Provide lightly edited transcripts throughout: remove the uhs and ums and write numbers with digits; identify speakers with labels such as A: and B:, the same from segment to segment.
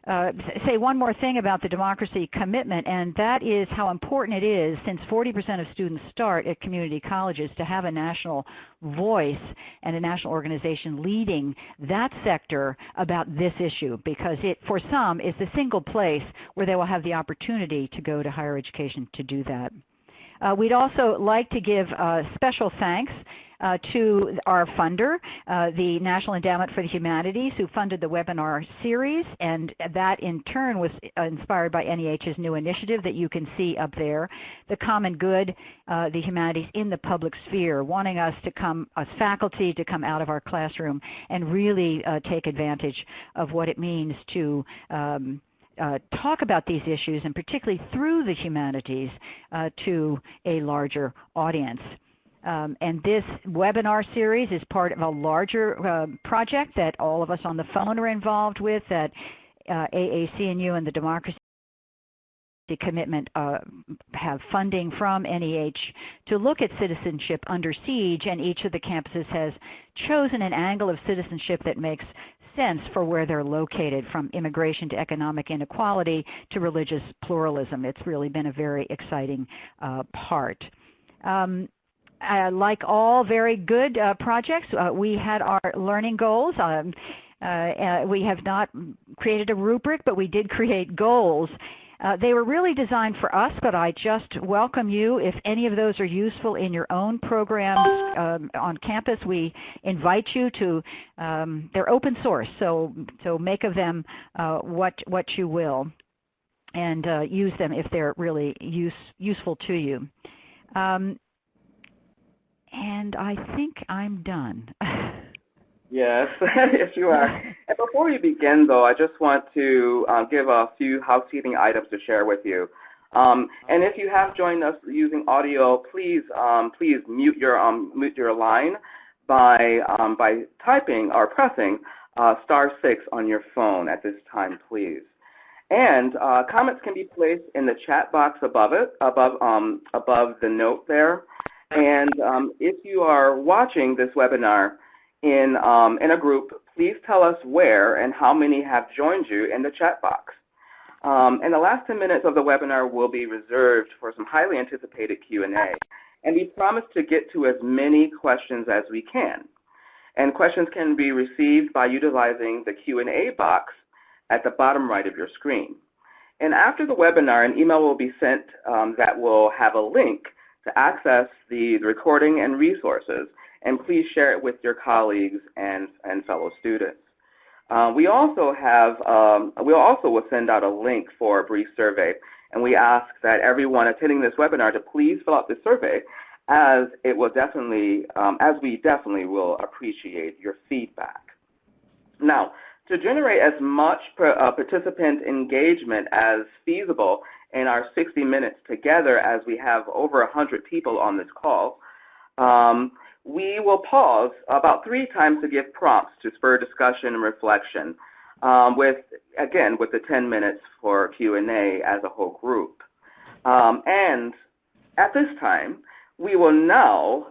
A: say one more thing about the democracy commitment, and that is how important it is, since 40% of students start at community colleges, to have a national voice and a national organization leading that sector about this issue, because it, for some, is the single place where they will have the opportunity to go to higher education to do that. We'd also like to give special thanks to our funder, the National Endowment for the Humanities, who funded the webinar series, and that in turn was inspired by NEH's new initiative that you can see up there, the common good, the humanities in the public sphere, wanting us to come, as faculty, to come out of our classroom and really take advantage of what it means to talk about these issues, and particularly through the humanities, to a larger audience. And this webinar series is part of a larger project that all of us on the phone are involved with, that AAC&U and the Democracy Commitment have funding from NEH to look at citizenship under siege, and each of the campuses has chosen an angle of citizenship that makes sense for where they're located, from immigration to economic inequality to religious pluralism. It's really been a very exciting part. Like all very good projects, we had our learning goals. We have not created a rubric, but we did create goals. They were really designed for us, but I just welcome you. If any of those are useful in your own programs on campus, we invite you to, they're open source, so make of them what you will, and use them if they're really useful to you. And I think I'm done.
B: Yes, yes you are. And before we begin, though, I just want to give a few housekeeping items to share with you. And if you have joined us using audio, please please mute your line by typing or pressing *6 on your phone at this time, please. And comments can be placed in the chat box above the note there. And if you are watching this webinar in a group, please tell us where and how many have joined you in the chat box. And the last 10 minutes of the webinar will be reserved for some highly anticipated Q&A. And we promise to get to as many questions as we can. And questions can be received by utilizing the Q&A box at the bottom right of your screen. And after the webinar, an email will be sent that will have a link to access the recording and resources, and please share it with your colleagues and fellow students. We also will send out a link for a brief survey, and we ask that everyone attending this webinar to please fill out the survey, as it will definitely, as we definitely will appreciate your feedback. Now, to generate as much participant engagement as feasible in our 60 minutes together, as we have over 100 people on this call, we will pause about 3 times to give prompts to spur discussion and reflection, again, with the 10 minutes for Q&A as a whole group. And at this time, we will now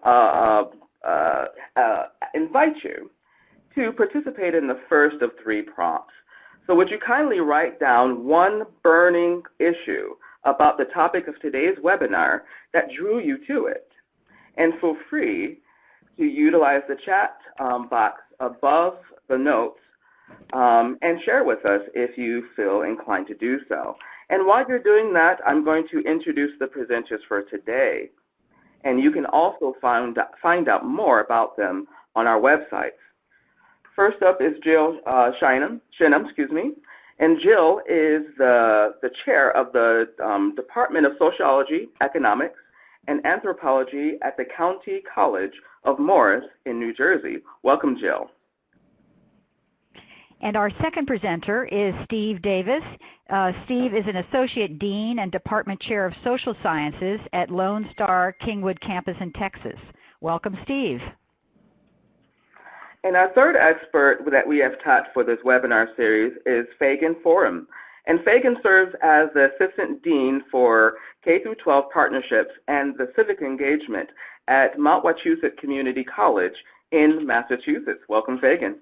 B: invite you to participate in the first of 3 prompts. So would you kindly write down one burning issue about the topic of today's webinar that drew you to it? And feel free to utilize the chat box above the notes and share with us if you feel inclined to do so. And while you're doing that, I'm going to introduce the presenters for today. And you can also find out more about them on our website. First up is Jill Schennum, and Jill is the chair of the Department of Sociology, Economics, and Anthropology at the County College of Morris in New Jersey. Welcome, Jill.
A: And our second presenter is Steve Davis. Steve is an Associate Dean and Department Chair of Social Sciences at Lone Star Kingwood campus in Texas. Welcome, Steve.
B: And our third expert that we have tapped for this webinar series is Fagan Forhan. And Fagan serves as the Assistant Dean for K-12 Partnerships and the Civic Engagement at Mount Wachusett Community College in Massachusetts. Welcome, Fagan.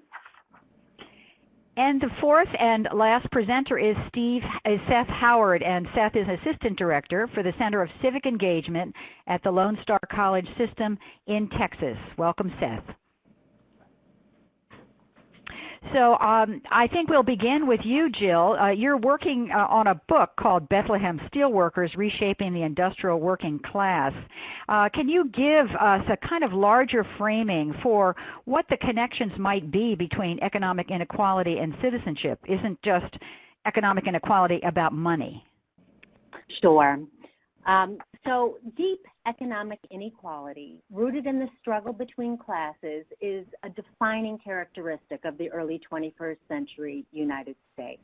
A: And the fourth and last presenter is Seth Howard, and Seth is Assistant Director for the Center of Civic Engagement at the Lone Star College System in Texas. Welcome, Seth. So I think we'll begin with you, Jill. You're working on a book called Bethlehem Steelworkers, Reshaping the Industrial Working Class. Can you give us a kind of larger framing for what the connections might be between economic inequality and citizenship? Isn't just economic inequality about money?
C: Sure. So deep economic inequality, rooted in the struggle between classes, is a defining characteristic of the early 21st century United States.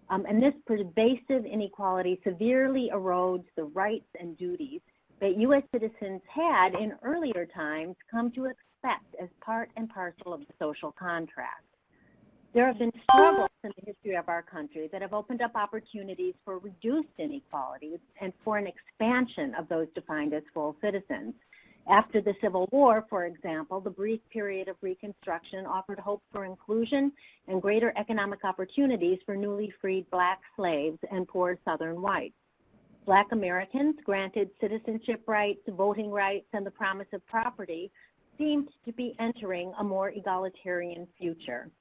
C: And this pervasive inequality severely erodes the rights and duties that U.S. citizens had in earlier times come to expect as part and parcel of the social contract. There have been struggles in the history of our country that have opened up opportunities for reduced inequality and for an expansion of those defined as full citizens. After the Civil War, for example, the brief period of Reconstruction offered hope for inclusion and greater economic opportunities for newly freed black slaves and poor Southern whites. Black Americans granted citizenship rights, voting rights, and the promise of property seemed to be entering a more egalitarian future.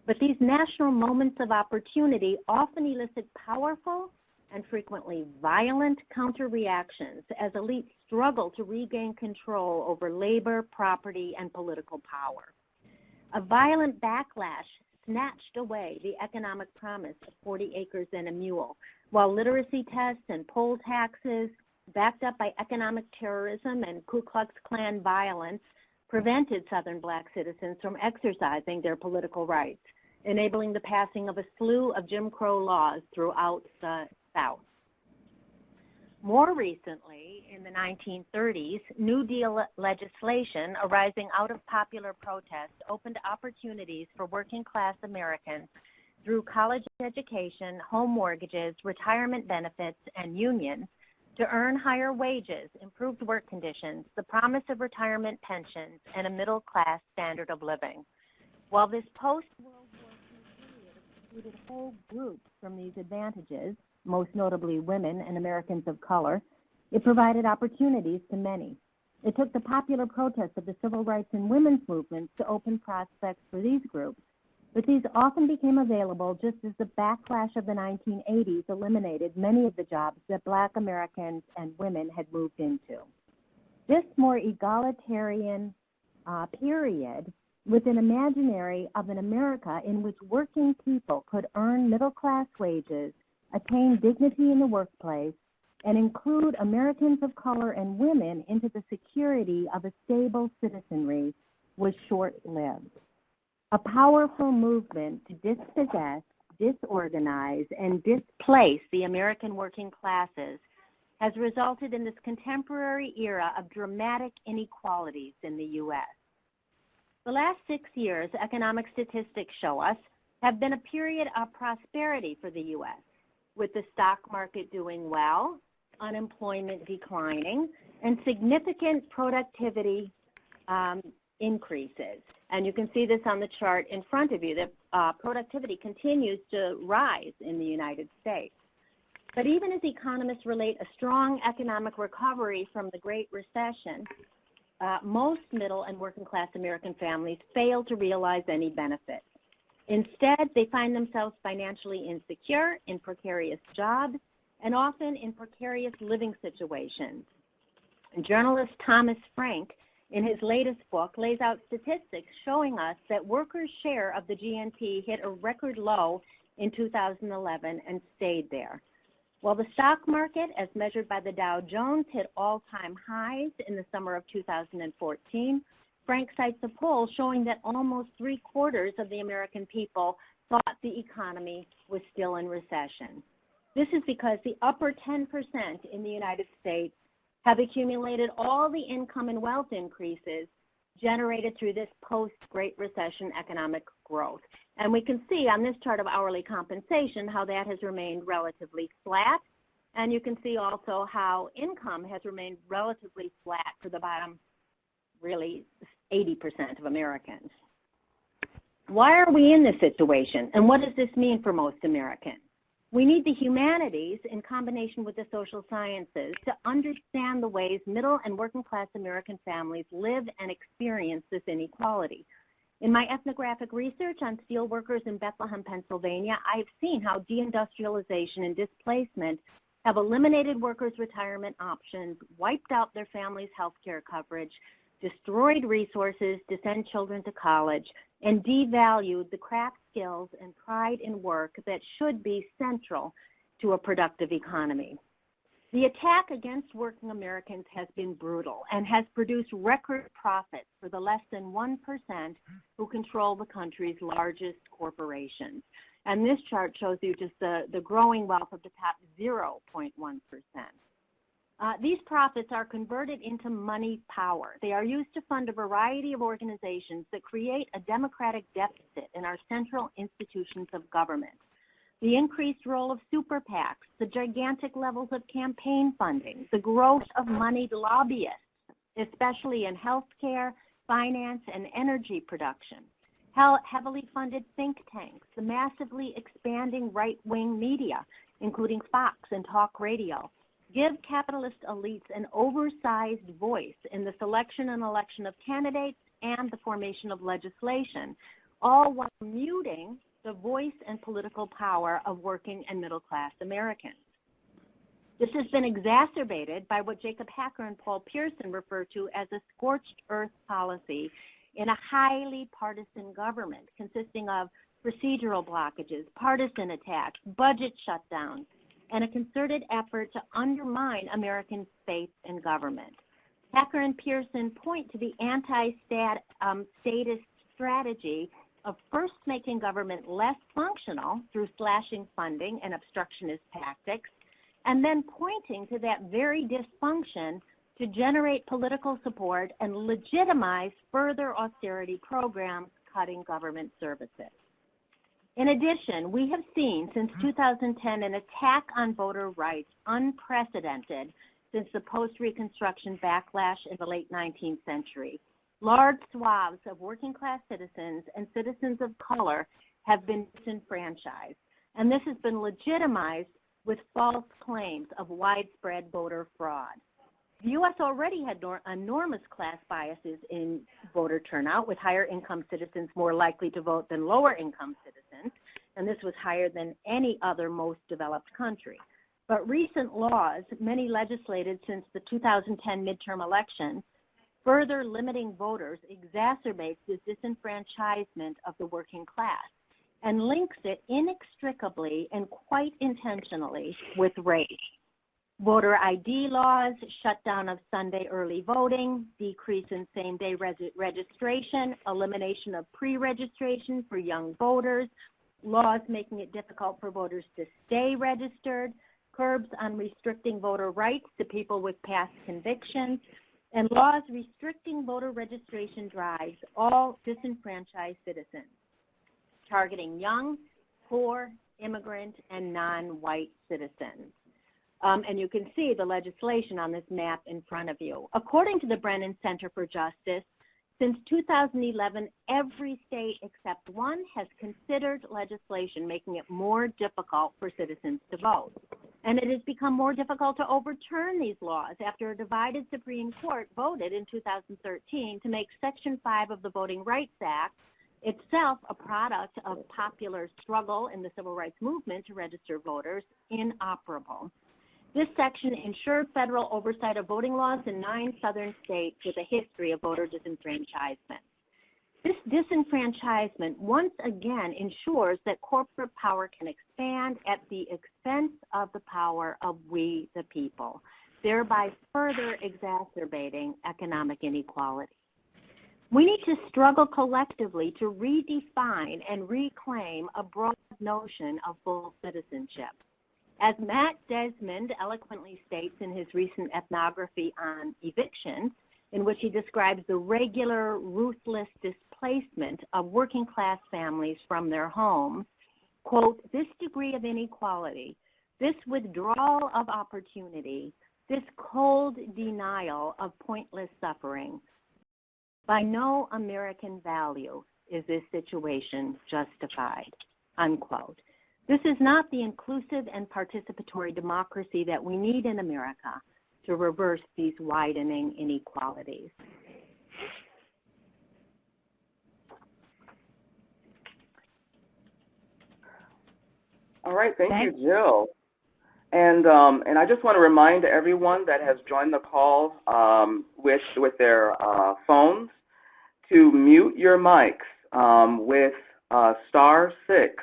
C: But these national moments of opportunity often elicit powerful and frequently violent counter-reactions as elites struggle to regain control over labor, property, and political power. A violent backlash snatched away the economic promise of 40 acres and a mule, while literacy tests and poll taxes, backed up by economic terrorism and Ku Klux Klan violence, prevented Southern black citizens from exercising their political rights, enabling the passing of a slew of Jim Crow laws throughout the South. More recently, in the 1930s, New Deal legislation arising out of popular protest opened opportunities for working-class Americans through college education, home mortgages, retirement benefits, and unions to earn higher wages, improved work conditions, the promise of retirement pensions, and a middle-class standard of living. While this post-World War II period excluded whole groups from these advantages, most notably women and Americans of color, it provided opportunities to many. It took the popular protests of the civil rights and women's movements to open prospects for these groups, but these often became available just as the backlash of the 1980s eliminated many of the jobs that black Americans and women had moved into. This more egalitarian period with an imaginary of an America in which working people could earn middle-class wages, attain dignity in the workplace, and include Americans of color and women into the security of a stable citizenry was short-lived. A powerful movement to dispossess, disorganize, and displace the American working classes has resulted in this contemporary era of dramatic inequalities in the U.S. The last 6 years, economic statistics show us, have been a period of prosperity for the U.S., with the stock market doing well, unemployment declining, and significant productivity increases. And you can see this on the chart in front of you, that productivity continues to rise in the United States. But even as economists relate a strong economic recovery from the Great Recession, most middle and working class American families fail to realize any benefit. Instead, they find themselves financially insecure, in precarious jobs, and often in precarious living situations. And journalist Thomas Frank, in his latest book, lays out statistics showing us that workers' share of the GNP hit a record low in 2011 and stayed there. While the stock market, as measured by the Dow Jones, hit all-time highs in the summer of 2014, Frank cites a poll showing that almost 3/4 of the American people thought the economy was still in recession. This is because the upper 10% in the United States have accumulated all the income and wealth increases generated through this post-Great Recession economic growth. And we can see on this chart of hourly compensation how that has remained relatively flat. And you can see also how income has remained relatively flat for the bottom, really, 80% of Americans. Why are we in this situation, and what does this mean for most Americans? We need the humanities in combination with the social sciences to understand the ways middle and working class American families live and experience this inequality. In my ethnographic research on steelworkers in Bethlehem, Pennsylvania, I have seen how deindustrialization and displacement have eliminated workers' retirement options, wiped out their families' health care coverage, destroyed resources to send children to college, and devalued the craft skills and pride in work that should be central to a productive economy. The attack against working Americans has been brutal and has produced record profits for the less than 1% who control the country's largest corporations. And this chart shows you just the growing wealth of the top 0.1%. These profits are converted into money power. They are used to fund a variety of organizations that create a democratic deficit in our central institutions of government. The increased role of super PACs, the gigantic levels of campaign funding, the growth of moneyed lobbyists, especially in healthcare, finance, and energy production, heavily funded think tanks, the massively expanding right-wing media, including Fox and talk radio, give capitalist elites an oversized voice in the selection and election of candidates and the formation of legislation, all while muting the voice and political power of working and middle-class Americans. This has been exacerbated by what Jacob Hacker and Paul Pearson refer to as a scorched earth policy in a highly partisan government consisting of procedural blockages, partisan attacks, budget shutdowns, and a concerted effort to undermine American faith in government. Hacker and Pearson point to the anti-statist strategy of first making government less functional through slashing funding and obstructionist tactics, and then pointing to that very dysfunction to generate political support and legitimize further austerity programs cutting government services. In addition, we have seen since 2010 an attack on voter rights unprecedented since the post-Reconstruction backlash in the late 19th century. Large swaths of working-class citizens and citizens of color have been disenfranchised, and this has been legitimized with false claims of widespread voter fraud. The U.S. already had enormous class biases in voter turnout, with higher income citizens more likely to vote than lower income citizens, and this was higher than any other most developed country. But recent laws, many legislated since the 2010 midterm elections, further limiting voters exacerbates this disenfranchisement of the working class and links it inextricably and quite intentionally with race. Voter ID laws, shutdown of Sunday early voting, decrease in same-day registration, elimination of pre-registration for young voters, laws making it difficult for voters to stay registered, curbs on restricting voter rights to people with past convictions, and laws restricting voter registration drives all disenfranchised citizens, targeting young, poor, immigrant, and non-white citizens. And you can see the legislation on this map in front of you. According to the Brennan Center for Justice, since 2011, every state except one has considered legislation making it more difficult for citizens to vote. And it has become more difficult to overturn these laws after a divided Supreme Court voted in 2013 to make Section 5 of the Voting Rights Act, itself a product of popular struggle in the civil rights movement to register voters, inoperable. This section ensured federal oversight of voting laws in 9 southern states with a history of voter disenfranchisement. This disenfranchisement once again ensures that corporate power can expand at the expense of the power of we the people, thereby further exacerbating economic inequality. We need to struggle collectively to redefine and reclaim a broad notion of full citizenship. As Matt Desmond eloquently states in his recent ethnography on evictions, in which he describes the regular, ruthless displacement of working-class families from their homes, quote, this degree of inequality, this withdrawal of opportunity, this cold denial of pointless suffering, by no American value, is this situation justified, unquote. This is not the inclusive and participatory democracy that we need in America to reverse these widening inequalities.
B: All right, thank you, Jill. And I just want to remind everyone that has joined the call with their phones to mute your mics with *6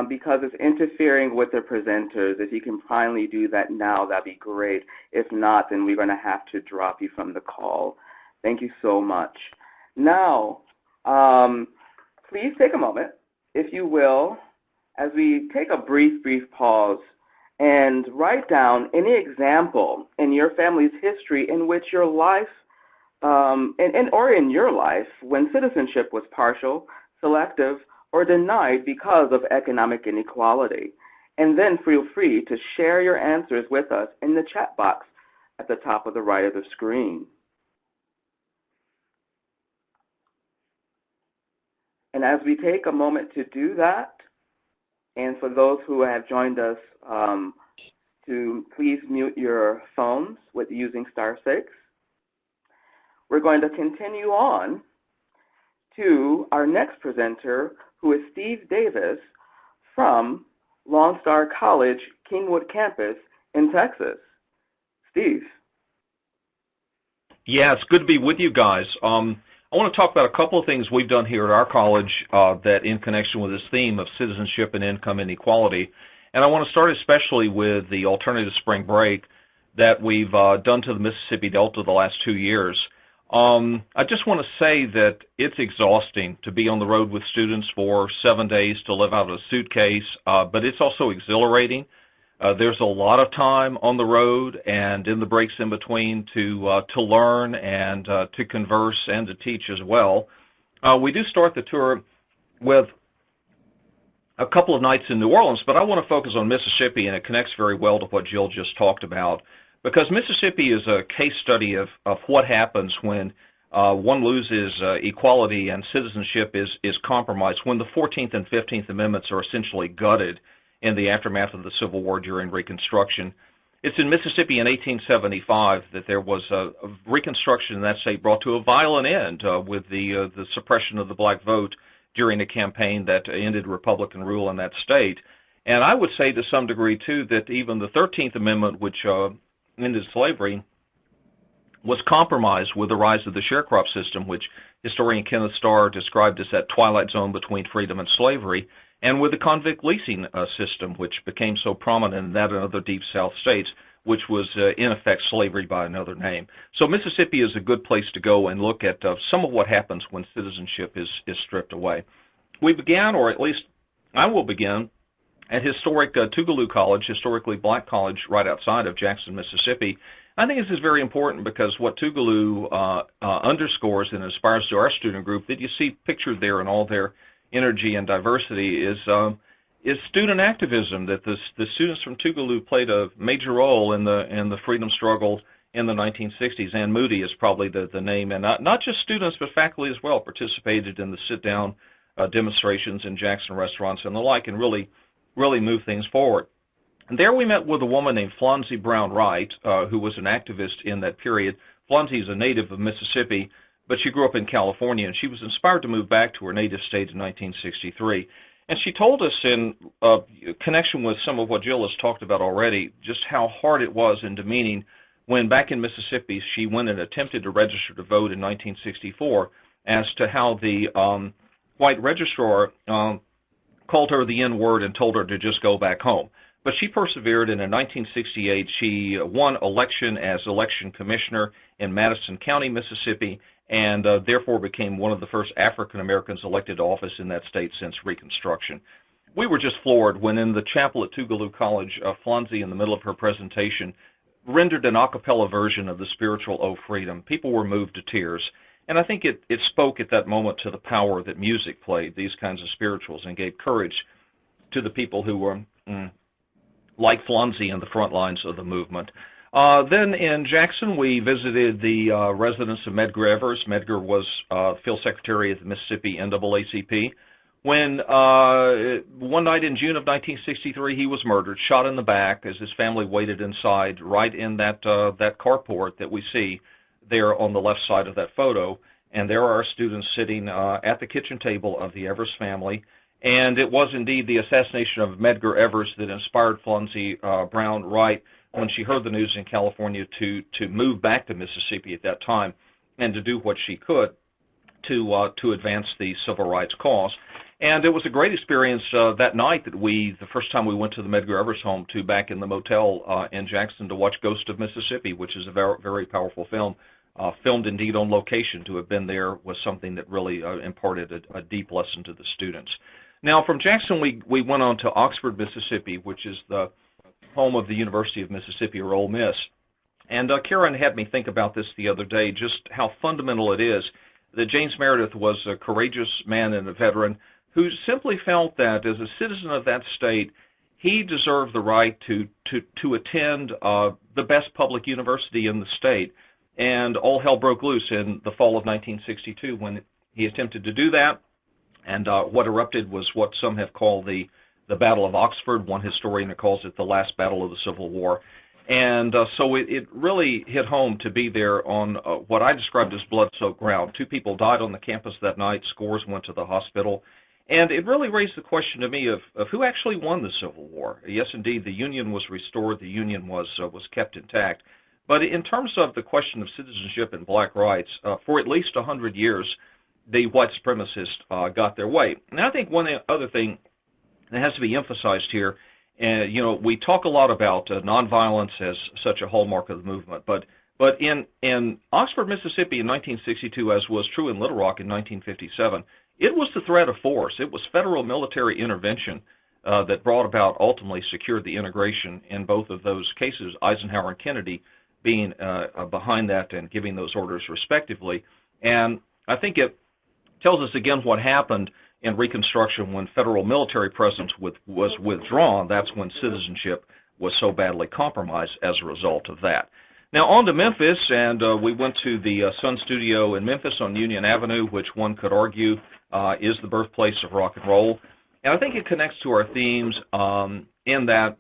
B: because it's interfering with the presenters. If you can finally do that now, that'd be great. If not, then we're going to have to drop you from the call. Thank you so much. Now, please take a moment, if you will, as we take a brief pause and write down any example in your family's history in which your life, or in your life, when citizenship was partial, selective, or denied because of economic inequality. And then feel free to share your answers with us in the chat box at the top of the right of the screen. And as we take a moment to do that, and for those who have joined us, to please mute your phones with using *6. We're going to continue on to our next presenter, who is Steve Davis from Lone Star College, Kingwood campus in Texas. Steve.
D: Yeah, it's good to be with you guys. I want to talk about a couple of things we've done here at our college that in connection with this theme of citizenship and income inequality. And I want to start especially with the alternative spring break that we've done to the Mississippi Delta the last 2 years. I just want to say that it's exhausting to be on the road with students for 7 days to live out of a suitcase, but it's also exhilarating. There's a lot of time on the road and in the breaks in between to learn and to converse and to teach as well. We do start the tour with a couple of nights in New Orleans, but I want to focus on Mississippi, and it connects very well to what Jill just talked about, because Mississippi is a case study of what happens when one loses equality and citizenship is compromised, when the 14th and 15th Amendments are essentially gutted in the aftermath of the Civil War during Reconstruction. It's in Mississippi in 1875 that there was a Reconstruction in that state brought to a violent end with the suppression of the black vote during a campaign that ended Republican rule in that state. And I would say to some degree, too, that even the 13th Amendment, which ended slavery, was compromised with the rise of the sharecrop system, which historian Kenneth Starr described as that twilight zone between freedom and slavery, and with the convict leasing system, which became so prominent in that and other deep South states, which was in effect slavery by another name. So Mississippi is a good place to go and look at some of what happens when citizenship is stripped away. We began, or at least I will begin, at historic Tougaloo College, historically black college right outside of Jackson, Mississippi. I think this is very important because what Tougaloo underscores and inspires to our student group that you see pictured there in all their energy and diversity is student activism, that the students from Tougaloo played a major role in the freedom struggle in the 1960s. Ann Moody is probably the name, and not just students but faculty as well participated in the sit-down demonstrations in Jackson restaurants and the like, and really move things forward. And there we met with a woman named Flonsy Brown Wright, who was an activist in that period. Flonsy is a native of Mississippi, but she grew up in California, and she was inspired to move back to her native state in 1963. And she told us in connection with some of what Jill has talked about already, just how hard it was and demeaning when back in Mississippi she went and attempted to register to vote in 1964, as to how the white registrar called her the N-word and told her to just go back home. But she persevered, and in 1968 she won election as election commissioner in Madison County, Mississippi, and therefore became one of the first African Americans elected to office in that state since Reconstruction. We were just floored when in the chapel at Tougaloo College, Flonsy, in the middle of her presentation, rendered an a cappella version of the spiritual O Freedom. People were moved to tears. And I think it spoke at that moment to the power that music played, these kinds of spirituals, and gave courage to the people who were like Flonsy in the front lines of the movement. Then in Jackson, we visited the residence of Medgar Evers. Medgar was field secretary of the Mississippi NAACP. When one night in June of 1963, he was murdered, shot in the back as his family waited inside, right in that carport that we see there on the left side of that photo. And there are our students sitting at the kitchen table of the Evers family. And it was indeed the assassination of Medgar Evers that inspired Flunzy Brown Wright when she heard the news in California to move back to Mississippi at that time and to do what she could to advance the civil rights cause. And it was a great experience that night that the first time we went to the Medgar Evers home, to back in the motel in Jackson to watch Ghost of Mississippi, which is a very, very powerful film, filmed indeed on location. To have been there was something that really imparted a deep lesson to the students. Now, from Jackson, we went on to Oxford, Mississippi, which is the home of the University of Mississippi, or Ole Miss. And Karen had me think about this the other day, just how fundamental it is that James Meredith was a courageous man and a veteran who simply felt that as a citizen of that state, he deserved the right to attend the best public university in the state. And all hell broke loose in the fall of 1962 when he attempted to do that. And what erupted was what some have called the Battle of Oxford. One historian calls it the last battle of the Civil War. And so it really hit home to be there on what I described as blood-soaked ground. 2 people died on the campus that night. Scores went to the hospital. And it really raised the question to me of who actually won the Civil War. Yes, indeed, the Union was restored. The Union was kept intact. But in terms of the question of citizenship and black rights, for at least 100 years, the white supremacists got their way. And I think one other thing that has to be emphasized here, we talk a lot about nonviolence as such a hallmark of the movement, but in Oxford, Mississippi in 1962, as was true in Little Rock in 1957, it was the threat of force. It was federal military intervention that brought about, ultimately secured the integration in both of those cases, Eisenhower and Kennedy being behind that and giving those orders respectively. And I think it tells us again what happened in Reconstruction when federal military presence was withdrawn. That's when citizenship was so badly compromised as a result of that. Now on to Memphis, and we went to the Sun Studio in Memphis on Union Avenue, which one could argue is the birthplace of rock and roll. And I think it connects to our themes in that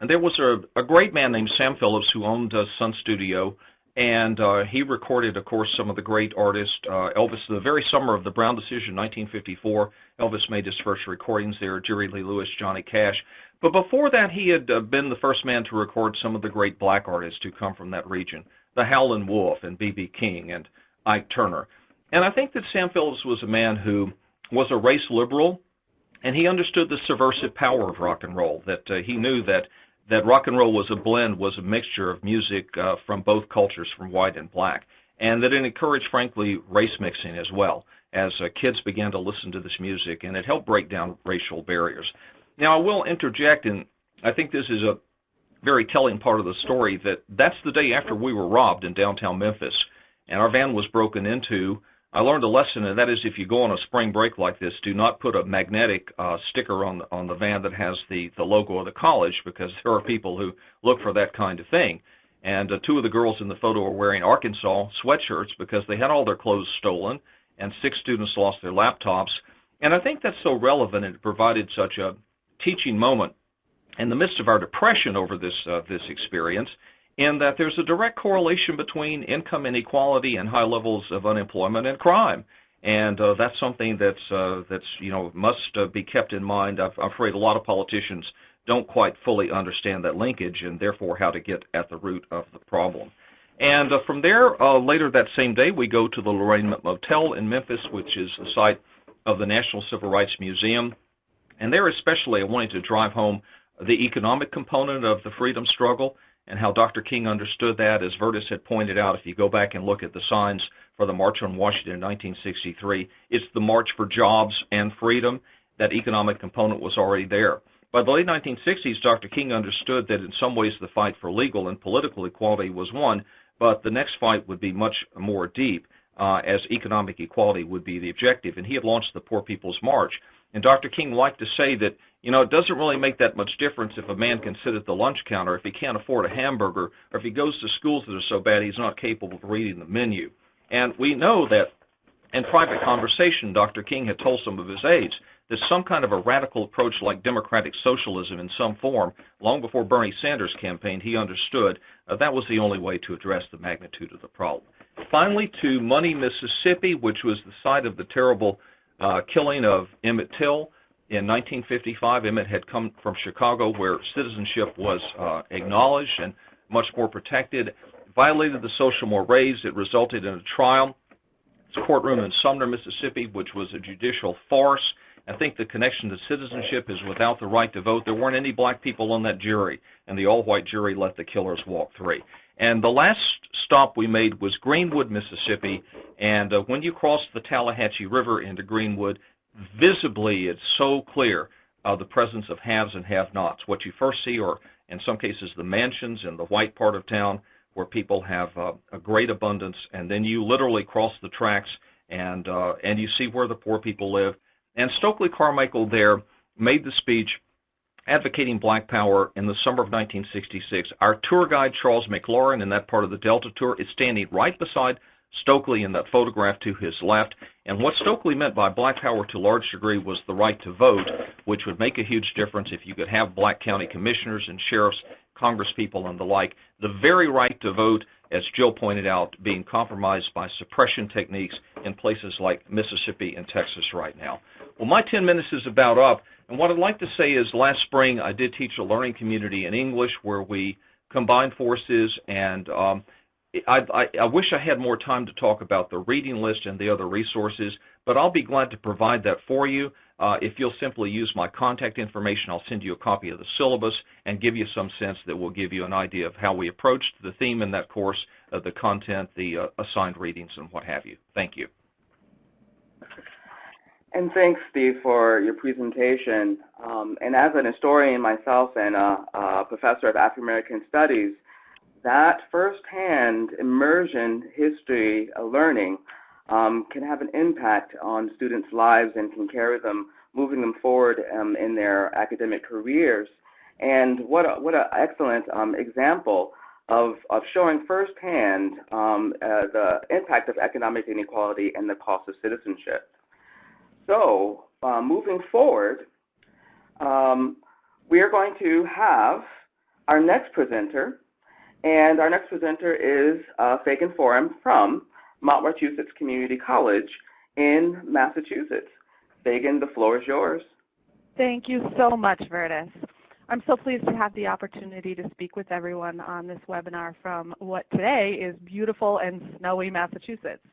D: there was a great man named Sam Phillips who owned Sun Studio, and he recorded, of course, some of the great artists. Elvis, the very summer of the Brown decision, 1954, Elvis made his first recordings there, Jerry Lee Lewis, Johnny Cash. But before that, he had been the first man to record some of the great black artists who come from that region, the Howlin' Wolf and B.B. King and Ike Turner. And I think that Sam Phillips was a man who was a race liberal, and he understood the subversive power of rock and roll, that he knew that rock and roll was a blend, was a mixture of music from both cultures, from white and black, and that it encouraged, frankly, race mixing as well, as kids began to listen to this music, and it helped break down racial barriers. Now, I will interject, and I think this is a very telling part of the story, that's the day after we were robbed in downtown Memphis, and our van was broken into. I learned a lesson, and that is if you go on a spring break like this, do not put a magnetic sticker on the van that has the logo of the college, because there are people who look for that kind of thing. And 2 of the girls in the photo are wearing Arkansas sweatshirts because they had all their clothes stolen, and 6 students lost their laptops. And I think that's so relevant, and it provided such a teaching moment in the midst of our depression over this experience, in that there's a direct correlation between income inequality and high levels of unemployment and crime. And that's something that's must be kept in mind. I'm afraid a lot of politicians don't quite fully understand that linkage, and therefore how to get at the root of the problem. And from there, later that same day, we go to the Lorraine Motel in Memphis, which is the site of the National Civil Rights Museum. And there especially I wanted to drive home the economic component of the freedom struggle, and how Dr. King understood that. As Verdis had pointed out, if you go back and look at the signs for the March on Washington in 1963, it's the march for jobs and freedom. That economic component was already there. By the late 1960s, Dr. King understood that in some ways the fight for legal and political equality was won, but the next fight would be much more deep, as economic equality would be the objective. And he had launched the Poor People's March. And Dr. King liked to say that, you know, it doesn't really make that much difference if a man can sit at the lunch counter, if he can't afford a hamburger, or if he goes to schools that are so bad he's not capable of reading the menu. And we know that in private conversation, Dr. King had told some of his aides that some kind of a radical approach like democratic socialism in some form, long before Bernie Sanders campaigned, he understood that was the only way to address the magnitude of the problem. Finally, to Money, Mississippi, which was the site of the terrible killing of Emmett Till. In 1955, Emmett had come from Chicago, where citizenship was acknowledged and much more protected, violated the social mores. It resulted in a trial. It's a courtroom in Sumner, Mississippi, which was a judicial farce. I think the connection to citizenship is without the right to vote. There weren't any black people on that jury, and the all-white jury let the killers walk free. And the last stop we made was Greenwood, Mississippi, and when you cross the Tallahatchie River into Greenwood, visibly it's so clear the presence of haves and have-nots. What you first see are, in some cases, the mansions in the white part of town where people have a great abundance, and then you literally cross the tracks and you see where the poor people live. And Stokely Carmichael there made the speech advocating black power in the summer of 1966. Our tour guide, Charles McLaurin, in that part of the Delta Tour, is standing right beside Stokely in that photograph to his left. And what Stokely meant by black power to a large degree was the right to vote, which would make a huge difference if you could have black county commissioners and sheriffs, congresspeople, and the like. The very right to vote, as Jill pointed out, being compromised by suppression techniques in places like Mississippi and Texas right now. Well, my 10 minutes is about up, and what I'd like to say is last spring I did teach a learning community in English where we combined forces, and I wish I had more time to talk about the reading list and the other resources, but I'll be glad to provide that for you. If you'll simply use my contact information, I'll send you a copy of the syllabus and give you some sense that will give you an idea of how we approached the theme in that course, the content, the assigned readings, and what have you. Thank you.
B: And thanks, Steve, for your presentation. And as an historian myself and a professor of African American Studies, that firsthand immersion history learning can have an impact on students' lives and can carry them, moving them forward in their academic careers. And what an excellent example of showing firsthand the impact of economic inequality and the cost of citizenship. So moving forward, we are going to have our next presenter, and our next presenter is Fagan from Mount Wachusett Community College in Massachusetts. Fagan, the floor is yours.
E: Thank you so much, Verdis. I'm so pleased to have the opportunity to speak with everyone on this webinar from what today is beautiful and snowy Massachusetts.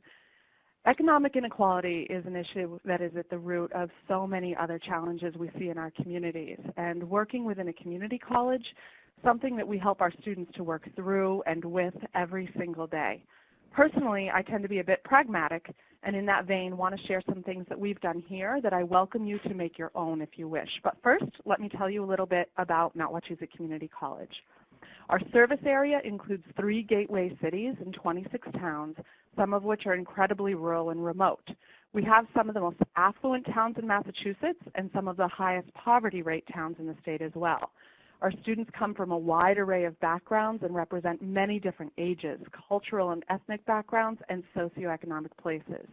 E: Economic inequality is an issue that is at the root of so many other challenges we see in our communities. And working within a community college, something that we help our students to work through and with every single day. Personally, I tend to be a bit pragmatic, and in that vein want to share some things that we've done here that I welcome you to make your own if you wish. But first, let me tell you a little bit about Mount Wachusett Community College. Our service area includes 3 gateway cities and 26 towns, some of which are incredibly rural and remote. We have some of the most affluent towns in Massachusetts and some of the highest poverty rate towns in the state as well. Our students come from a wide array of backgrounds and represent many different ages, cultural and ethnic backgrounds, and socioeconomic places.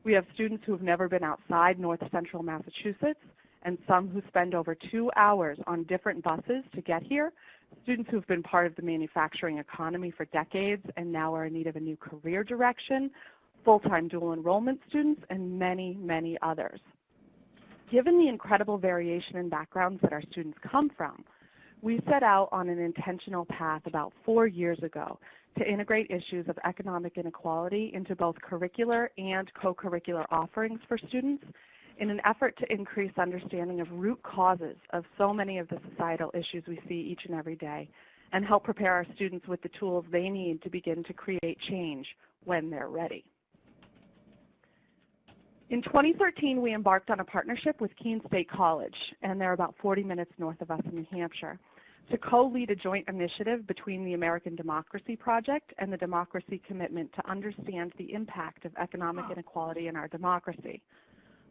E: We have students who have never been outside north central Massachusetts, and some who spend over 2 hours on different buses to get here, students who have been part of the manufacturing economy for decades and now are in need of a new career direction, full-time dual enrollment students, and many, many others. Given the incredible variation in backgrounds that our students come from, we set out on an intentional path about 4 years ago to integrate issues of economic inequality into both curricular and co-curricular offerings for students in an effort to increase understanding of root causes of so many of the societal issues we see each and every day and help prepare our students with the tools they need to begin to create change when they're ready. In 2013, we embarked on a partnership with Keene State College, and they're about 40 minutes north of us in New Hampshire, to co-lead a joint initiative between the American Democracy Project and the Democracy Commitment to understand the impact of economic inequality in our democracy.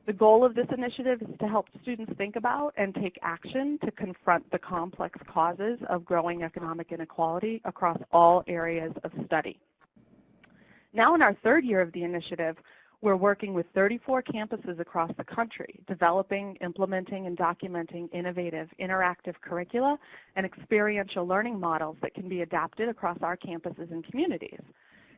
E: The goal of this initiative is to help students think about and take action to confront the complex causes of growing economic inequality across all areas of study. Now in our third year of the initiative, we're working with 34 campuses across the country, developing, implementing, and documenting innovative, interactive curricula and experiential learning models that can be adapted across our campuses and communities.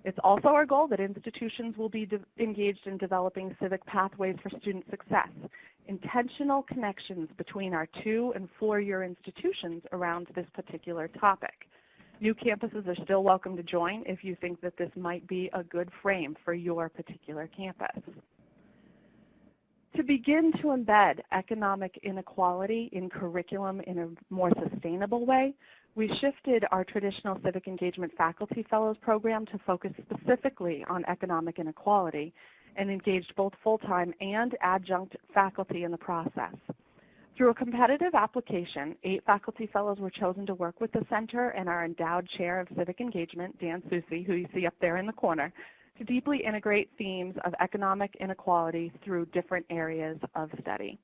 E: It's also our goal that institutions will be engaged in developing civic pathways for student success, intentional connections between our 2- and 4-year institutions around this particular topic. New campuses are still welcome to join if you think that this might be a good frame for your particular campus. To begin to embed economic inequality in curriculum in a more sustainable way, we shifted our traditional civic engagement faculty fellows program to focus specifically on economic inequality and engaged both full-time and adjunct faculty in the process. Through a competitive application, 8 faculty fellows were chosen to work with the center and our endowed chair of civic engagement, Dan Susi, who you see up there in the corner, to deeply integrate themes of economic inequality through different areas of study.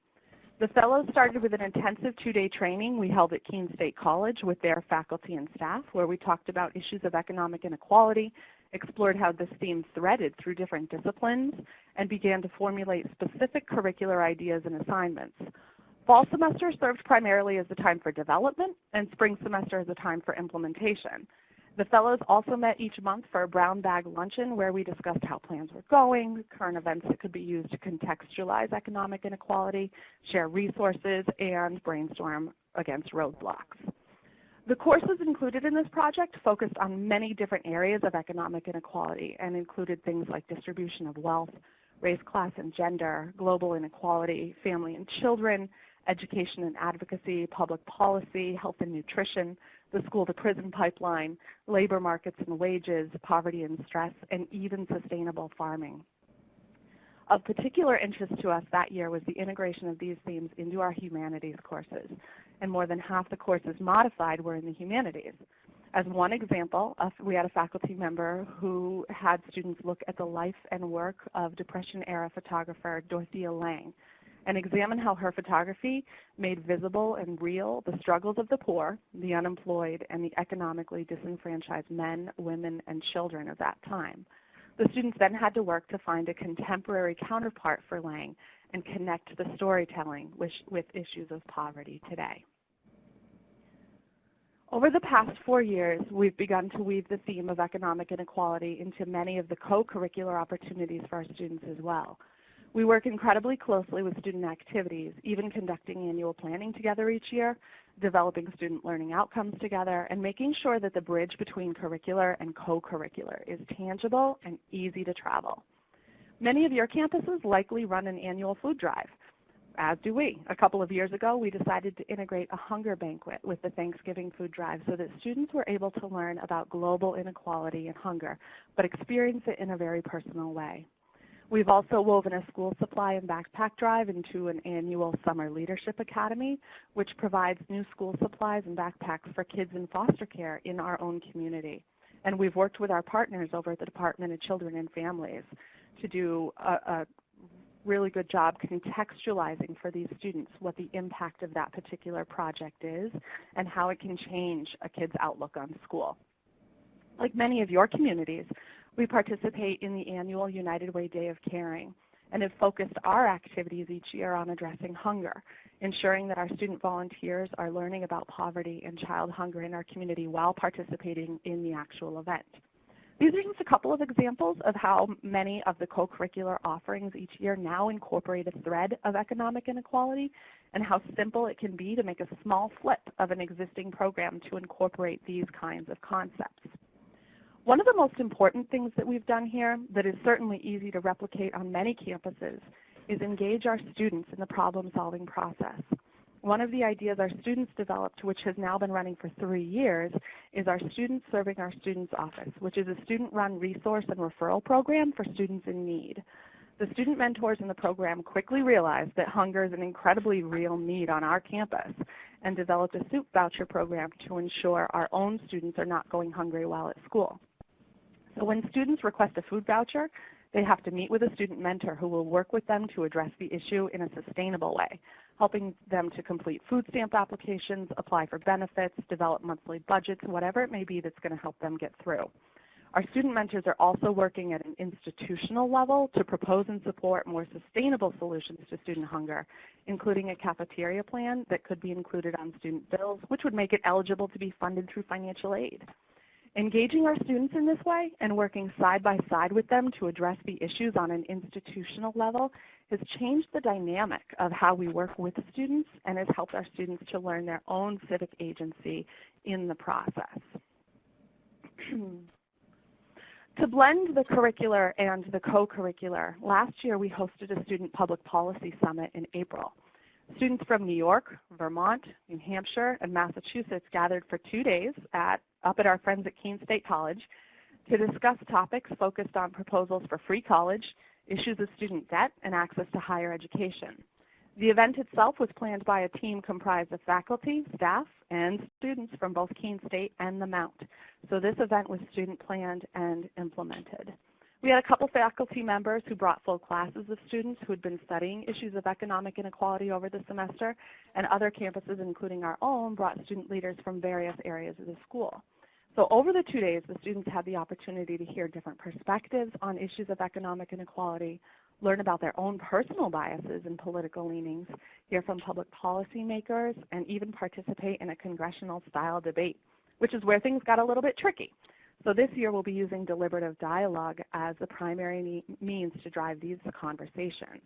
E: The fellows started with an intensive 2-day training we held at Keene State College with their faculty and staff, where we talked about issues of economic inequality, explored how this theme threaded through different disciplines, and began to formulate specific curricular ideas and assignments. Fall semester served primarily as the time for development, and spring semester as a time for implementation. The fellows also met each month for a brown bag luncheon where we discussed how plans were going, current events that could be used to contextualize economic inequality, share resources, and brainstorm against roadblocks. The courses included in this project focused on many different areas of economic inequality and included things like distribution of wealth, race, class, and gender, global inequality, family and children, education and advocacy, public policy, health and nutrition, the school-to-prison pipeline, labor markets and wages, poverty and stress, and even sustainable farming. Of particular interest to us that year was the integration of these themes into our humanities courses, and more than half the courses modified were in the humanities. As one example, we had a faculty member who had students look at the life and work of Depression-era photographer Dorothea Lange and examine how her photography made visible and real the struggles of the poor, the unemployed, and the economically disenfranchised men, women, and children of that time. The students then had to work to find a contemporary counterpart for Lange and connect the storytelling with issues of poverty today. Over the past 4 years, we've begun to weave the theme of economic inequality into many of the co-curricular opportunities for our students as well. We work incredibly closely with student activities, even conducting annual planning together each year, developing student learning outcomes together, and making sure that the bridge between curricular and co-curricular is tangible and easy to travel. Many of your campuses likely run an annual food drive, as do we. A couple of years ago, we decided to integrate a hunger banquet with the Thanksgiving food drive so that students were able to learn about global inequality and hunger, but experience it in a very personal way. We've also woven a school supply and backpack drive into an annual Summer Leadership Academy, which provides new school supplies and backpacks for kids in foster care in our own community. And we've worked with our partners over at the Department of Children and Families to do a really good job contextualizing for these students what the impact of that particular project is and how it can change a kid's outlook on school. Like many of your communities, we participate in the annual United Way Day of Caring and have focused our activities each year on addressing hunger, ensuring that our student volunteers are learning about poverty and child hunger in our community while participating in the actual event. These are just a couple of examples of how many of the co-curricular offerings each year now incorporate a thread of economic inequality and how simple it can be to make a small flip of an existing program to incorporate these kinds of concepts. One of the most important things that we've done here that is certainly easy to replicate on many campuses is engage our students in the problem-solving process. One of the ideas our students developed, which has now been running for 3 years, is our Students Serving Our Students Office, which is a student-run resource and referral program for students in need. The student mentors in the program quickly realized that hunger is an incredibly real need on our campus and developed a soup voucher program to ensure our own students are not going hungry while at school. So when students request a food voucher, They have to meet with a student mentor who will work with them to address the issue in a sustainable way, helping them to complete food stamp applications, apply for benefits, develop monthly budgets, whatever it may be that's going to help them get through. Our student mentors are also working at an institutional level to propose and support more sustainable solutions to student hunger, including a cafeteria plan that could be included on student bills, which would make it eligible to be funded through financial aid. Engaging our students in this way and working side by side with them to address the issues on an institutional level has changed the dynamic of how we work with students and has helped our students to learn their own civic agency in the process. To blend the curricular and the co-curricular, last year we hosted a Student Public Policy Summit in April. Students from New York, Vermont, New Hampshire, and Massachusetts gathered for 2 days up at our friends at Keene State College to discuss topics focused on proposals for free college, issues of student debt, and access to higher education. The event itself was planned by a team comprised of faculty, staff, and students from both Keene State and the Mount. So this event was student planned and implemented. We had a couple faculty members who brought full classes of students who had been studying issues of economic inequality over the semester, and other campuses, including our own, brought student leaders from various areas of the school. So over the 2 days, the students had the opportunity to hear different perspectives on issues of economic inequality, learn about their own personal biases and political leanings, hear from public policy makers, and even participate in a congressional-style debate, which is where things got a little bit tricky. So this year we'll be using deliberative dialogue as the primary means to drive these conversations.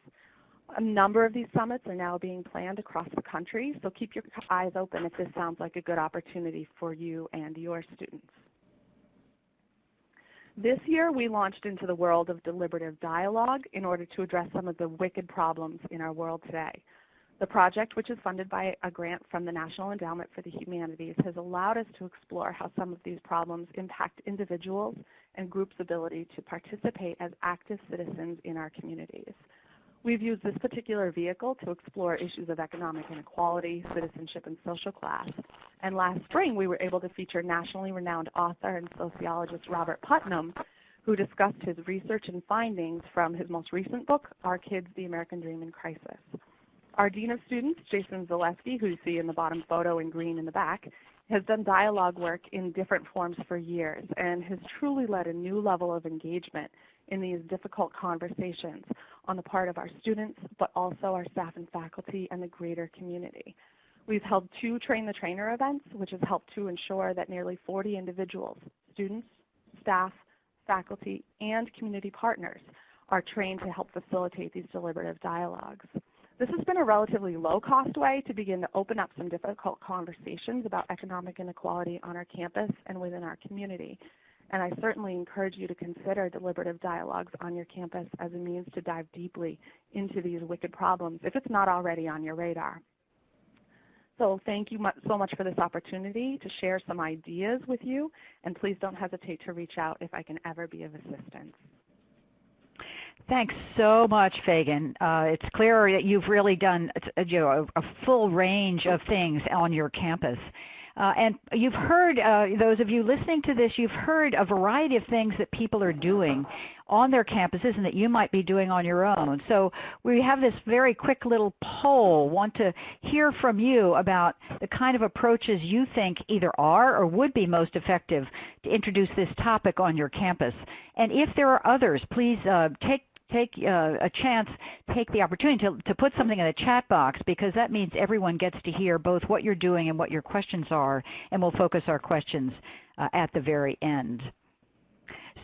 E: A number of these summits are now being planned across the country, so keep your eyes open if this sounds like a good opportunity for you and your students. This year, we launched into the world of deliberative dialogue in order to address some of the wicked problems in our world today. The project, which is funded by a grant from the National Endowment for the Humanities, has allowed us to explore how some of these problems impact individuals and groups' ability to participate as active citizens in our communities. We've used this particular vehicle to explore issues of economic inequality, citizenship, and social class. And last spring, we were able to feature nationally renowned author and sociologist Robert Putnam, who discussed his research and findings from his most recent book, Our Kids, the American Dream in Crisis. Our Dean of Students, Jason Zaleski, who you see in the bottom photo in green in the back, has done dialogue work in different forms for years and has truly led a new level of engagement in these difficult conversations on the part of our students, but also our staff and faculty and the greater community. We've held 2 Train the Trainer events, which has helped to ensure that nearly 40 individuals, students, staff, faculty, and community partners are trained to help facilitate these deliberative dialogues. This has been a relatively low-cost way to begin to open up some difficult conversations about economic inequality on our campus and within our community. And I certainly encourage you to consider deliberative dialogues on your campus as a means to dive deeply into these wicked problems if it's not already on your radar. So thank you so much for this opportunity to share some ideas with you, and please don't hesitate to reach out if I can ever be of assistance.
A: Thanks so much, Fagan. It's clear that you've really done a full range of things on your campus. And you've heard, those of you listening to this, you've heard a variety of things that people are doing on their campuses and that you might be doing on your own. So we have this very quick little poll. Want to hear from you about the kind of approaches you think either are or would be most effective to introduce this topic on your campus. And if there are others, please take the opportunity to put something in the chat box, because that means everyone gets to hear both what you're doing and what your questions are, and we'll focus our questions at the very end.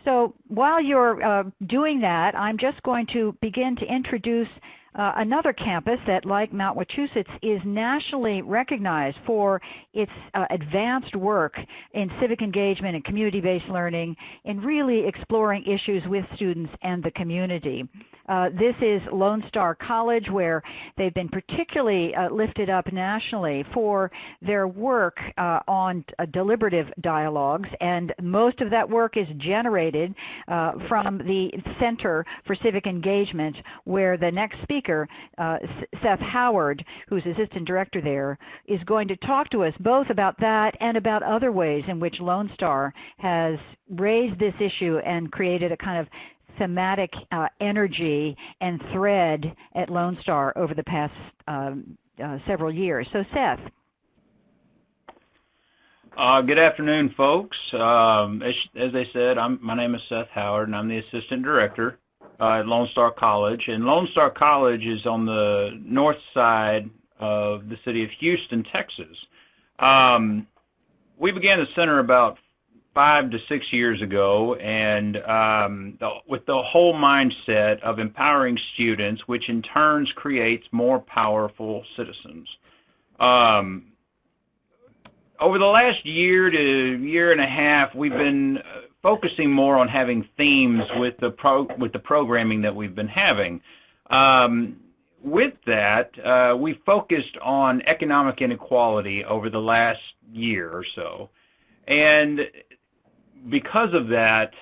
A: So while you're doing that, I'm just going to begin to introduce another campus that, like Mount Wachusett, is nationally recognized for its advanced work in civic engagement and community-based learning, in really exploring issues with students and the community. This is Lone Star College, where they've been particularly lifted up nationally for their work on deliberative dialogues, and most of that work is generated from the Center for Civic Engagement, where the next speaker, Seth Howard, who's assistant director there, is going to talk to us both about that and about other ways in which Lone Star has raised this issue and created a kind of thematic energy and thread at Lone Star over the past several years. So Seth.
F: Good afternoon, folks. As they said, my name is Seth Howard, and I'm the Assistant Director at Lone Star College. And Lone Star College is on the north side of the city of Houston, Texas. We began the center about 5 to 6 years ago, and with the whole mindset of empowering students, which in turn creates more powerful citizens. Over the last year to year and a half, we've been focusing more on having themes with the programming that we've been having. With that, we focused on economic inequality over the last year or so, and because of that,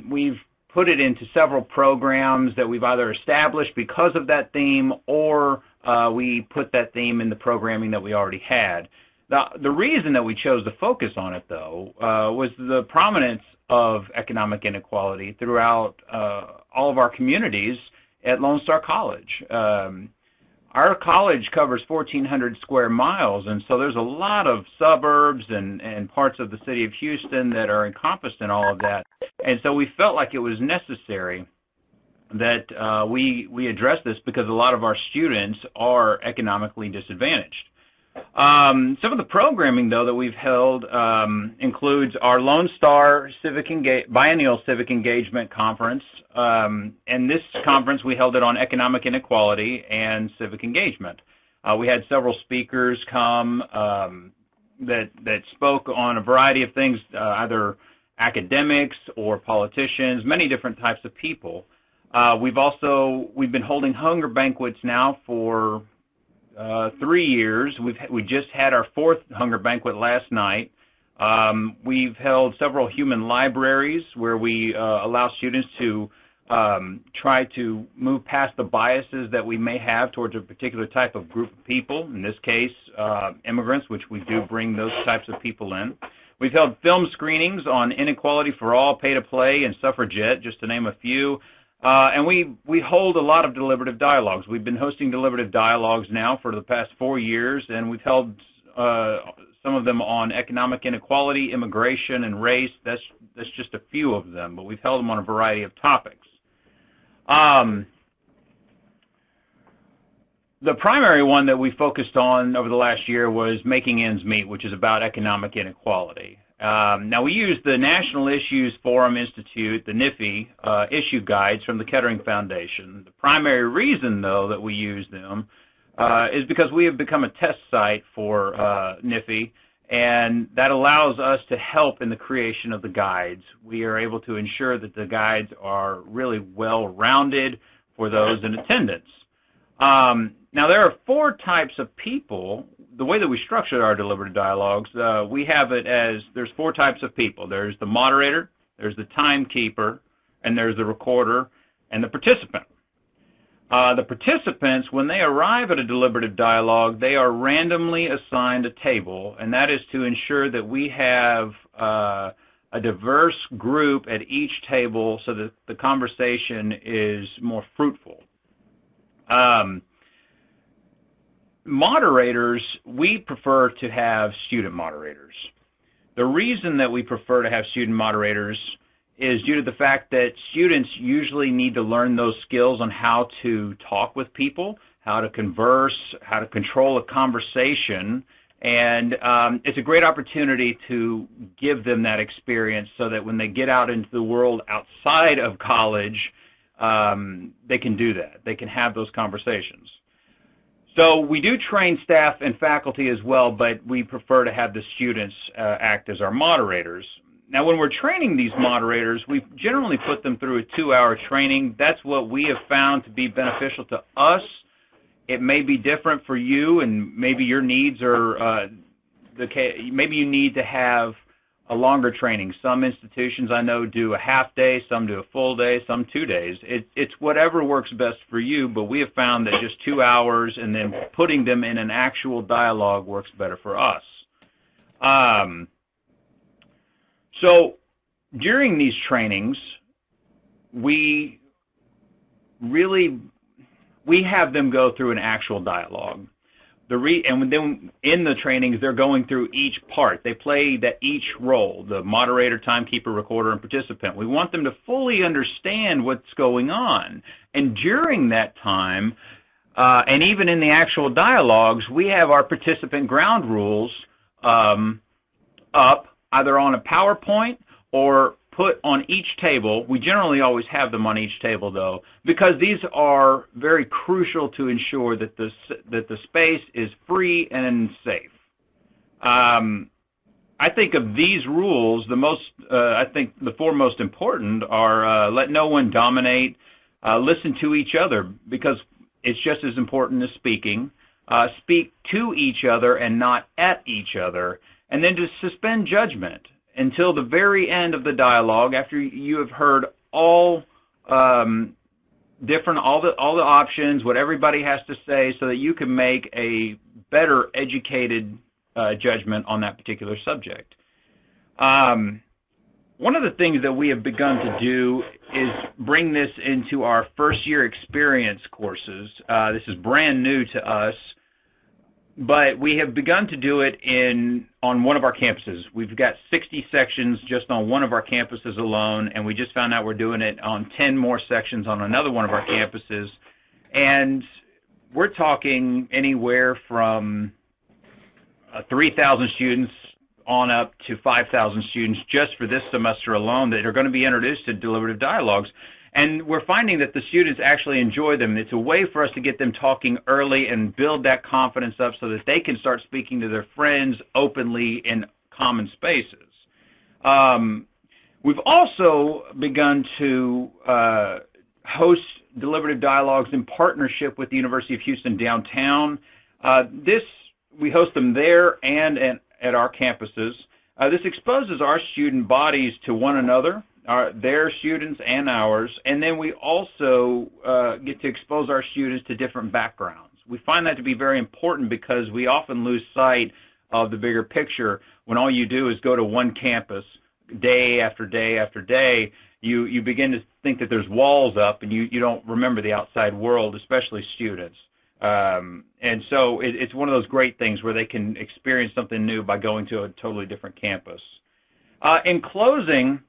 F: we've put it into several programs that we've either established because of that theme, or we put that theme in the programming that we already had. The reason that we chose to focus on it, though, was the prominence of economic inequality throughout all of our communities at Lone Star College. Our college covers 1,400 square miles, and so there's a lot of suburbs and parts of the city of Houston that are encompassed in all of that. And so we felt like it was necessary that we address this because a lot of our students are economically disadvantaged. Some of the programming, though, that we've held includes our Lone Star Biennial Civic Engagement Conference. And this conference, we held it on economic inequality and civic engagement. We had several speakers come that spoke on a variety of things, either academics or politicians, many different types of people. We've been holding hunger banquets now for 3 years. We just had our 4th hunger banquet last night. We've held several human libraries where we allow students to try to move past the biases that we may have towards a particular type of group of people, in this case immigrants, which we do bring those types of people in. We've held film screenings on Inequality for All, Pay to Play, and Suffragette, just to name a few. And we hold a lot of deliberative dialogues. We've been hosting deliberative dialogues now for the past 4 years, and we've held some of them on economic inequality, immigration, and race. That's just a few of them, but we've held them on a variety of topics. The primary one that we focused on over the last year was Making Ends Meet, which is about economic inequality. Now, we use the National Issues Forum Institute, the NIFI, issue guides from the Kettering Foundation. The primary reason, though, that we use them is because we have become a test site for NIFI, and that allows us to help in the creation of the guides. We are able to ensure that the guides are really well-rounded for those in attendance. Now, there are 4 types of people. The way that we structured our deliberative dialogues, we have it as there's 4 types of people. There's the moderator, there's the timekeeper, and there's the recorder, and the participant. The participants, when they arrive at a deliberative dialogue, they are randomly assigned a table, and that is to ensure that we have a diverse group at each table so that the conversation is more fruitful. Moderators, we prefer to have student moderators. The reason that we prefer to have student moderators is due to the fact that students usually need to learn those skills on how to talk with people, how to converse, how to control a conversation, and it's a great opportunity to give them that experience so that when they get out into the world outside of college, they can do that. They can have those conversations. So we do train staff and faculty as well, but we prefer to have the students act as our moderators. Now, when we're training these moderators, we generally put them through a 2-hour training. That's what we have found to be beneficial to us. It may be different for you, and maybe your needs are maybe you need to have a longer training. Some institutions I know do a half day, some do a full day, some 2 days. It's whatever works best for you, but we have found that just 2 hours and then putting them in an actual dialogue works better for us. So during these trainings, we have them go through an actual dialogue. And then in the trainings, they're going through each part. They play each role, the moderator, timekeeper, recorder, and participant. We want them to fully understand what's going on. And during that time, and even in the actual dialogues, we have our participant ground rules up either on a PowerPoint or put on each table. We generally always have them on each table, though, because these are very crucial to ensure that the space is free and safe. I think of these rules, I think the four most important are let no one dominate, listen to each other, because it's just as important as speaking, speak to each other and not at each other, and then to suspend judgment until the very end of the dialogue, after you have heard all the options, what everybody has to say, so that you can make a better educated judgment on that particular subject. One of the things that we have begun to do is bring this into our first-year experience courses. This is brand new to us, but we have begun to do it on one of our campuses. We've got 60 sections just on one of our campuses alone, and we just found out we're doing it on 10 more sections on another one of our campuses. And we're talking anywhere from 3,000 students on up to 5,000 students just for this semester alone that are going to be introduced to deliberative dialogues. And we're finding that the students actually enjoy them. It's a way for us to get them talking early and build that confidence up so that they can start speaking to their friends openly in common spaces. We've also begun to host deliberative dialogues in partnership with the University of Houston downtown. We host them there and at our campuses. This exposes our student bodies to one another, their students and ours, and then we also get to expose our students to different backgrounds. We find that to be very important because we often lose sight of the bigger picture when all you do is go to one campus day after day after day. You begin to think that there's walls up and you don't remember the outside world, especially students. And so it's one of those great things where they can experience something new by going to a totally different campus. In closing,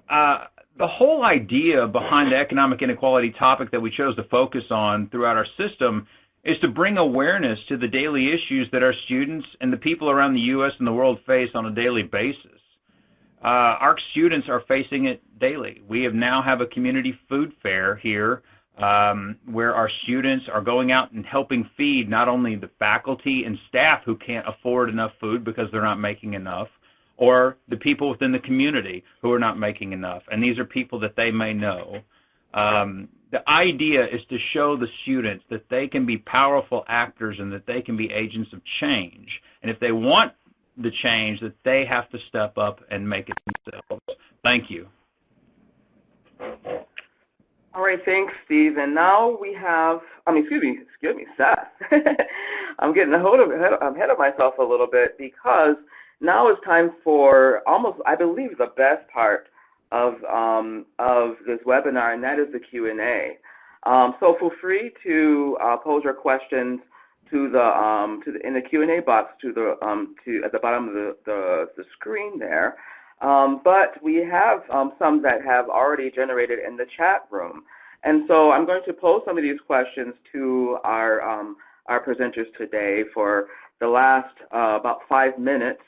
F: the whole idea behind the economic inequality topic that we chose to focus on throughout our system is to bring awareness to the daily issues that our students and the people around the U.S. and the world face on a daily basis. Our students are facing it daily. We now have a community food fair here where our students are going out and helping feed not only the faculty and staff who can't afford enough food because they're not making enough, or the people within the community who are not making enough. And these are people that they may know. The idea is to show the students that they can be powerful actors and that they can be agents of change. And if they want the change, that they have to step up and make it themselves. Thank you.
B: All right, thanks, Steve. And now we have, excuse me, Seth. I'm getting ahead of myself a little bit because now it's time for almost, I believe, the best part of this webinar, and that is the Q&A. So feel free to pose your questions in the Q&A box at the bottom of the screen there. But we have some that have already generated in the chat room. And so I'm going to pose some of these questions to our presenters today for the last about 5 minutes.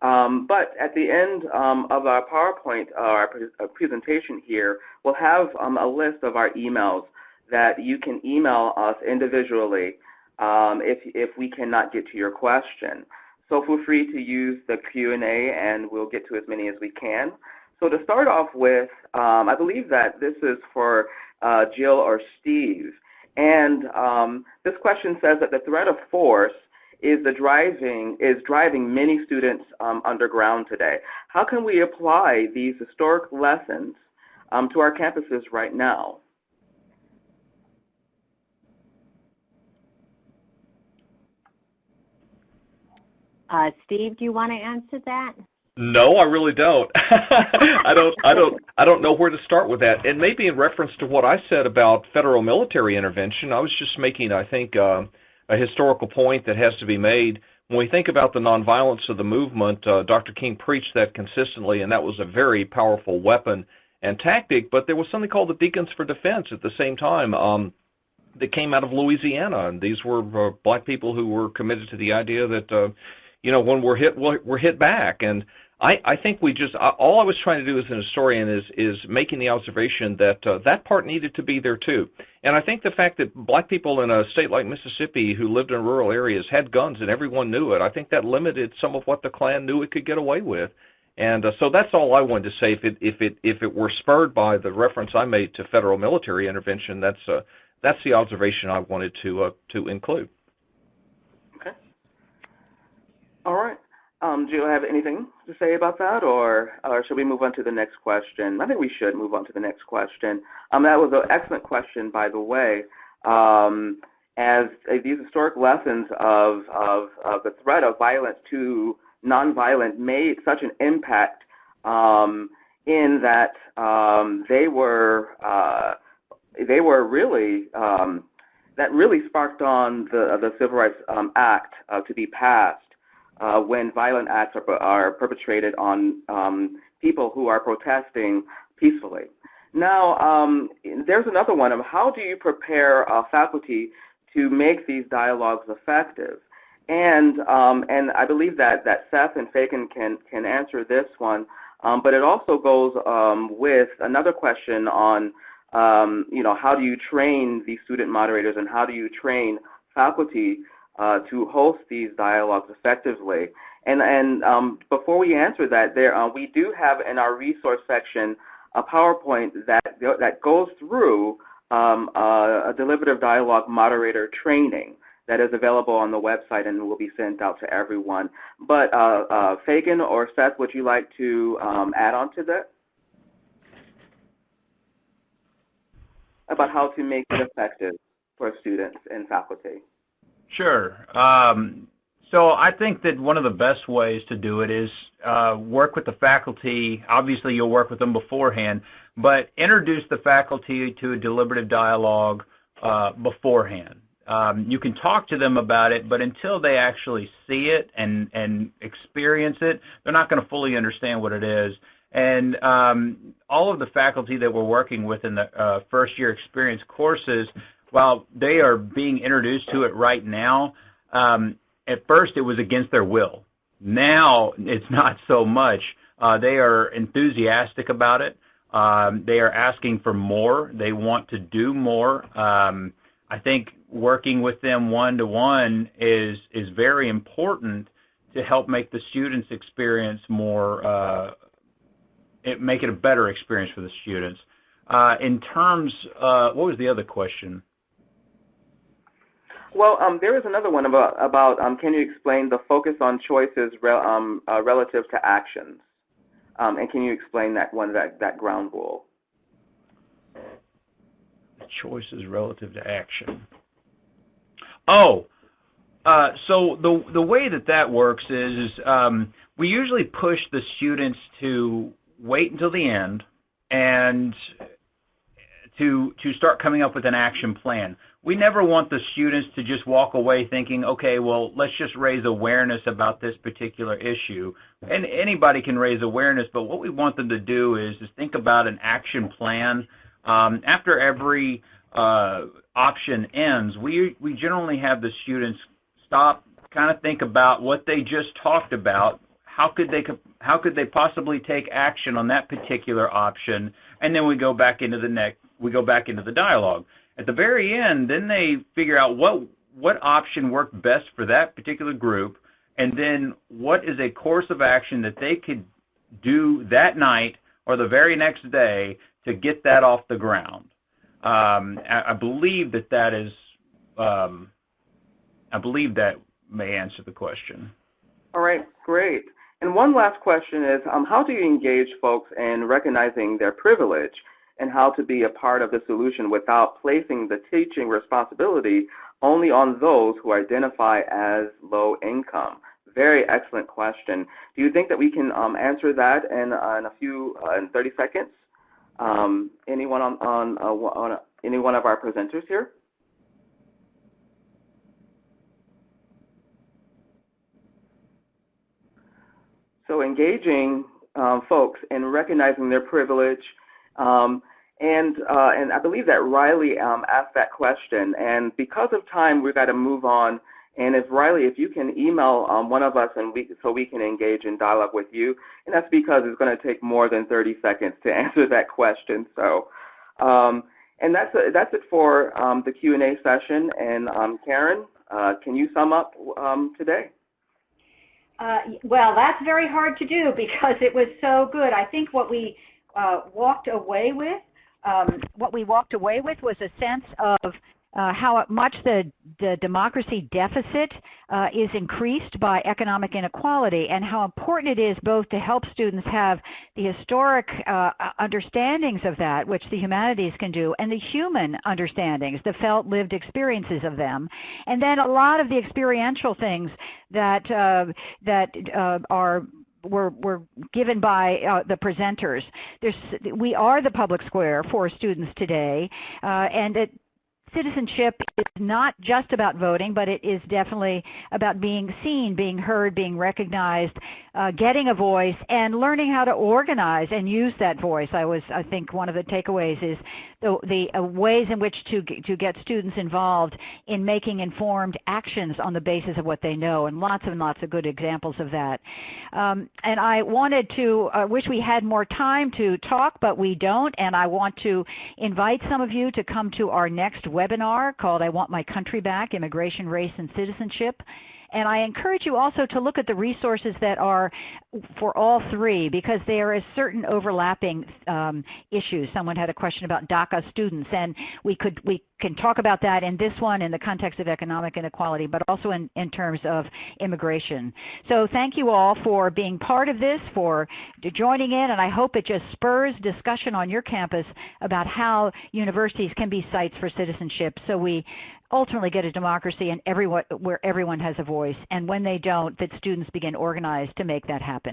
B: But at the end of our PowerPoint, our presentation here, we'll have a list of our emails that you can email us individually if we cannot get to your question. So feel free to use the Q&A and we'll get to as many as we can. So to start off with, I believe that this is for Jill or Steve. And this question says that the threat of force is driving many students underground today. How can we apply these historic lessons to our campuses right now?
C: Steve, do you want to answer that?
D: No, I really don't. I don't know where to start with that. And maybe in reference to what I said about federal military intervention, I was just making, I think, a historical point that has to be made. When we think about the nonviolence of the movement, Dr. King preached that consistently, and that was a very powerful weapon and tactic. But there was something called the Deacons for Defense at the same time that came out of Louisiana, and these were black people who were committed to the idea that, when we're hit back. And I think all I was trying to do as an historian is making the observation that that part needed to be there too. And I think the fact that black people in a state like Mississippi who lived in rural areas had guns and everyone knew it, I think that limited some of what the Klan knew it could get away with. And so that's all I wanted to say. If it were spurred by the reference I made to federal military intervention, that's the observation I wanted to include.
B: Okay. All right. Do you have anything to say about that, or should we move on to the next question? I think we should move on to the next question. That was an excellent question, by the way. As these historic lessons of the threat of violence to nonviolent made such an impact in that they were really that really sparked on the Civil Rights Act to be passed. When violent acts are perpetrated on people who are protesting peacefully. Now, there's another one of how do you prepare faculty to make these dialogues effective? And I believe that Seth and Fagan can answer this one, but it also goes with another question on how do you train these student moderators and how do you train faculty to host these dialogues effectively. And before we answer that, we do have in our resource section a PowerPoint that goes through a deliberative dialogue moderator training that is available on the website and will be sent out to everyone. But Fagan or Seth, would you like to add on to that? About how to make it effective for students and faculty.
F: Sure. So I think that one of the best ways to do it is work with the faculty. Obviously, you'll work with them beforehand, but introduce the faculty to a deliberative dialogue beforehand. You can talk to them about it, but until they actually see it and experience it, they're not going to fully understand what it is. And all of the faculty that we're working with in the first-year experience courses, while they are being introduced to it right now, at first it was against their will. Now it's not so much. They are enthusiastic about it. They are asking for more. They want to do more. I think working with them one-to-one is very important to help make the students' experience more, make it a better experience for the students. In terms, what was the other question?
B: Well, there is another one about can you explain the focus on choices relative to actions? And can you explain that ground rule?
F: Choices relative to action. Oh, so the way that works is we usually push the students to wait until the end and to start coming up with an action plan. We never want the students to just walk away thinking, okay, well, let's just raise awareness about this particular issue. And anybody can raise awareness, but what we want them to do is think about an action plan. After every option ends, we generally have the students stop, kind of think about what they just talked about. How could they possibly take action on that particular option? And then we go back into the dialogue. At the very end, then they figure out what option worked best for that particular group, and then what is a course of action that they could do that night or the very next day to get that off the ground. I believe that is. I believe that may answer the question.
B: All right, great. And one last question is, how do you engage folks in recognizing their privilege and how to be a part of the solution without placing the teaching responsibility only on those who identify as low income? very excellent question. Do you think that we can answer that in in 30 seconds? Anyone on any one of our presenters here? So engaging folks in recognizing their privilege, and I believe that Riley asked that question. And because of time, we've got to move on. And if Riley, if you can email one of us so we can engage in dialogue with you, and that's because it's going to take more than 30 seconds to answer that question. So, and that's it for the Q&A session. And Karen, can you sum up today?
A: Well, that's very hard to do because it was so good. I think what we walked away with was a sense of how much the democracy deficit is increased by economic inequality, and how important it is both to help students have the historic understandings of that, which the humanities can do, and the human understandings, the felt lived experiences of them, and then a lot of the experiential things that were given by the presenters. We are the public square for students today, and citizenship is not just about voting, but it is definitely about being seen, being heard, being recognized, getting a voice, and learning how to organize and use that voice. I think one of the takeaways is the ways in which to get students involved in making informed actions on the basis of what they know, and lots of good examples of that. And I wanted to wish we had more time to talk, but we don't, and I want to invite some of you to come to our next webinar called I Want My Country Back, Immigration, Race, and Citizenship. And I encourage you also to look at the resources that are for all three, because there is certain overlapping issues. Someone had a question about DACA students, and we can talk about that in this one in the context of economic inequality, but also in terms of immigration. So thank you all for being part of this, for joining in, and I hope it just spurs discussion on your campus about how universities can be sites for citizenship, so we ultimately get a democracy and where everyone has a voice, and when they don't, that students begin organized to make that happen.